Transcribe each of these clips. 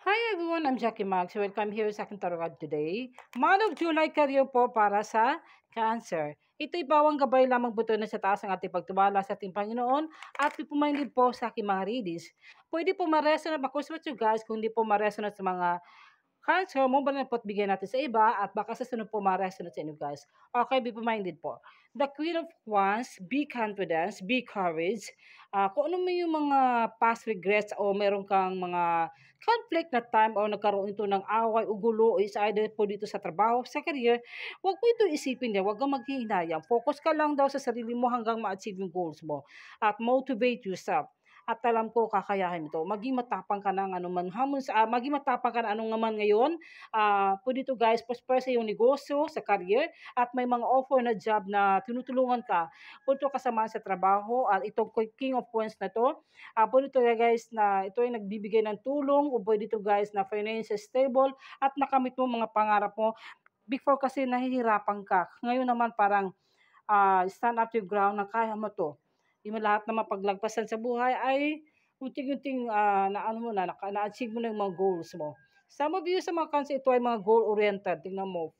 Hi everyone, I'm Jackie Max. Welcome here sa aking tarot today. Month of July career po para sa Cancer. Ito'y bawang gabay lamang buto na sa taas ng ating pagtiwala sa ating Panginoon at pumindid po sa aking mga readings. Pwede po ma-resonate, makuswat you guys kung hindi po ma-resonate sa mga Cancer, mobile na po't bigyan natin sa iba at baka sa sunod po ma-resonate sa inyo guys. Okay, be minded po. The Queen of Wands, be confidence, be courage. Kung ano mo yung mga past regrets o meron kang mga conflict na time o nagkaroon ito ng away o gulo is either po dito sa trabaho, sa career, huwag mo ito isipin niya, huwag kang maghihinayang. Focus ka lang daw sa sarili mo hanggang ma-achieve yung goals mo at motivate yourself at alam ko kakayahin mo 'to. Maging matapang ka ng anuman hamon maging matapang ka na anong naman ngayon. Puwede 'to guys, prosper yung negosyo, sa career at may mga offer na job na tinutulungan ka. Puwede 'to kasamaan sa trabaho at itong King of Wands na 'to, puwede 'to guys na ito ay nagbibigay ng tulong o puwede 'to guys na financial stable at nakamit mo mga pangarap mo. Before kasi nahihirapan ka, ngayon naman parang stand up your ground na kaya mo 'to. Yung lahat ng mapaglagpasan sa buhay ay unting-unting, naano mo na, na-achieve mo na yung mga goals mo. Some of you sa mga Cancer, ito ay mga goal-oriented, tingnan mo.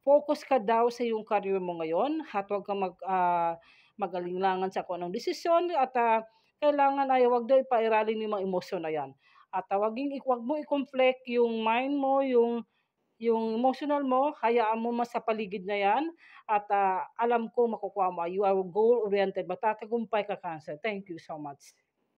Focus ka daw sa iyong career mo ngayon at huwag kang mag-alinlangan sa kung anong desisyon at, kailangan ay huwag daw ipairalin yung mga emosyon na yan. At, huwag mo i-conflict yung mind mo, yung emotional mo, hayaan mo mas sa paligid na 'yan at, alam ko makukuha mo. You are goal-oriented, matatagumpay ka Cancer. Thank you so much.